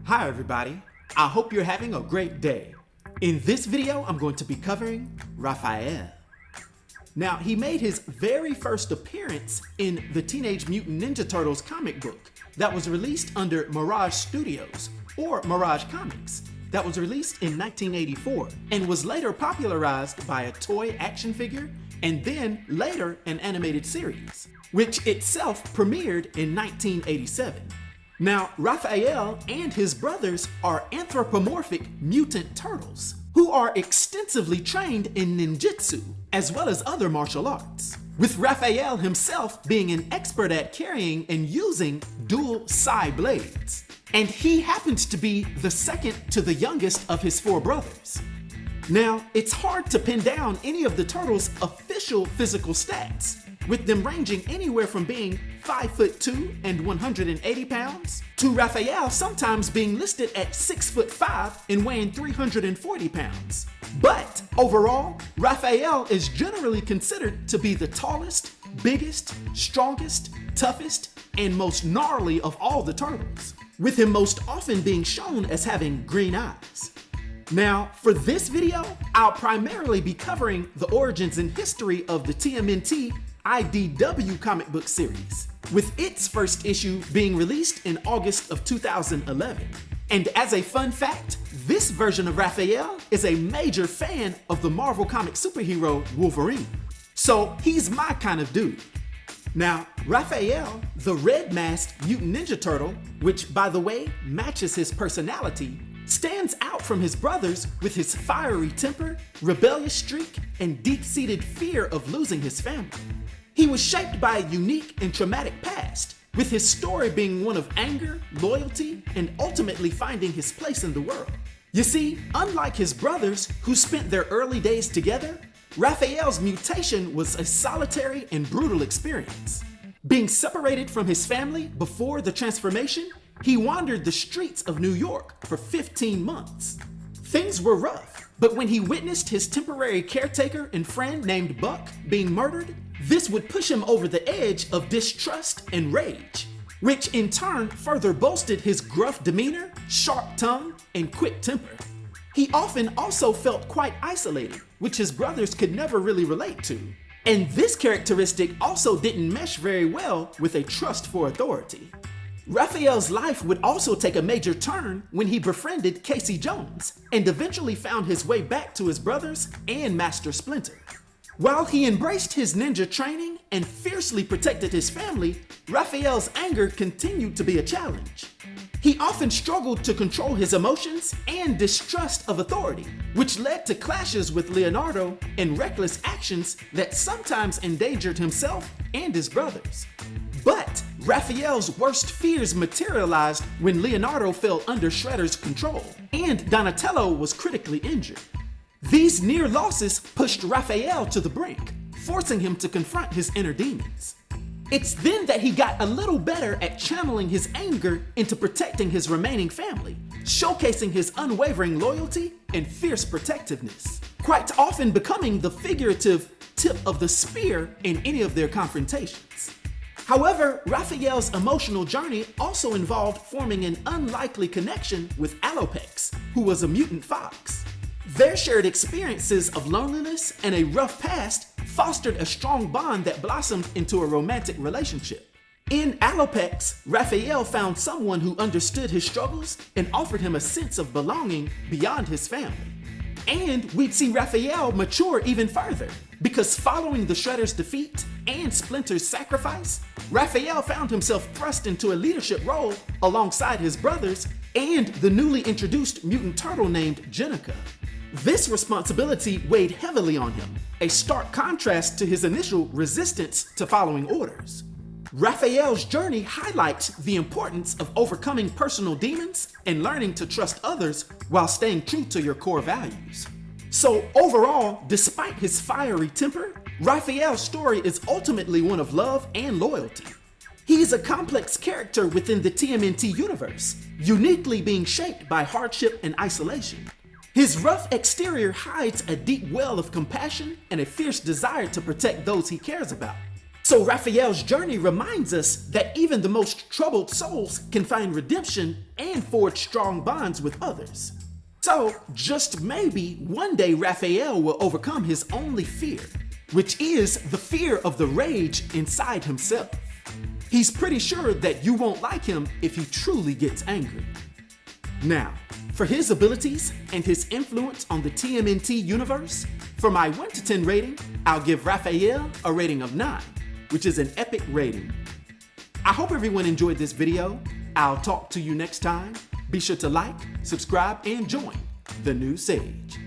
Hi everybody, I hope you're having a great day. In this video, I'm going to be covering Raphael. Now, he made his very first appearance in the Teenage Mutant Ninja Turtles comic book that was released under Mirage Studios, or Mirage Comics, that was released in 1984 and was later popularized by a toy action figure and then later an animated series, which itself premiered in 1987. Now, Raphael and his brothers are anthropomorphic mutant turtles who are extensively trained in ninjutsu as well as other martial arts, with Raphael himself being an expert at carrying and using dual Sai blades. And he happens to be the second to the youngest of his four brothers. Now, it's hard to pin down any of the turtles' official physical stats, with them ranging anywhere from being 5'2" and 180 pounds, to Raphael sometimes being listed at 6'5" and weighing 340 pounds. But overall, Raphael is generally considered to be the tallest, biggest, strongest, toughest, and most gnarly of all the turtles, with him most often being shown as having green eyes. Now, for this video, I'll primarily be covering the origins and history of the TMNT IDW comic book series, with its first issue being released in August of 2011. And as a fun fact, this version of Raphael is a major fan of the Marvel comic superhero Wolverine. So he's my kind of dude. Now, Raphael, the red-masked mutant ninja turtle, which by the way matches his personality, stands out from his brothers with his fiery temper, rebellious streak, and deep-seated fear of losing his family. He was shaped by a unique and traumatic past, with his story being one of anger, loyalty, and ultimately finding his place in the world. You see, unlike his brothers who spent their early days together, Raphael's mutation was a solitary and brutal experience. Being separated from his family before the transformation, he wandered the streets of New York for 15 months. Things were rough, but when he witnessed his temporary caretaker and friend named Buck being murdered, this would push him over the edge of distrust and rage, which in turn further bolstered his gruff demeanor, sharp tongue, and quick temper. He often also felt quite isolated, which his brothers could never really relate to. And this characteristic also didn't mesh very well with a trust for authority. Raphael's life would also take a major turn when he befriended Casey Jones and eventually found his way back to his brothers and Master Splinter. While he embraced his ninja training and fiercely protected his family, Raphael's anger continued to be a challenge. He often struggled to control his emotions and distrust of authority, which led to clashes with Leonardo and reckless actions that sometimes endangered himself and his brothers. But Raphael's worst fears materialized when Leonardo fell under Shredder's control and Donatello was critically injured. These near losses pushed Raphael to the brink, forcing him to confront his inner demons. It's then that he got a little better at channeling his anger into protecting his remaining family, showcasing his unwavering loyalty and fierce protectiveness, quite often becoming the figurative tip of the spear in any of their confrontations. However, Raphael's emotional journey also involved forming an unlikely connection with Alopex, who was a mutant fox. Their shared experiences of loneliness and a rough past fostered a strong bond that blossomed into a romantic relationship. In Alopex, Raphael found someone who understood his struggles and offered him a sense of belonging beyond his family. And we'd see Raphael mature even further, because following the Shredder's defeat and Splinter's sacrifice, Raphael found himself thrust into a leadership role alongside his brothers and the newly introduced mutant turtle named Jenica. This responsibility weighed heavily on him, a stark contrast to his initial resistance to following orders. Raphael's journey highlights the importance of overcoming personal demons and learning to trust others while staying true to your core values. So overall, despite his fiery temper, Raphael's story is ultimately one of love and loyalty. He is a complex character within the TMNT universe, uniquely being shaped by hardship and isolation. His rough exterior hides a deep well of compassion and a fierce desire to protect those he cares about. So Raphael's journey reminds us that even the most troubled souls can find redemption and forge strong bonds with others. So just maybe one day Raphael will overcome his only fear, which is the fear of the rage inside himself. He's pretty sure that you won't like him if he truly gets angry. Now, for his abilities and his influence on the TMNT universe, for my 1 to 10 rating, I'll give Raphael a rating of 9, which is an epic rating. I hope everyone enjoyed this video. I'll talk to you next time. Be sure to like, subscribe, and join the new Sage.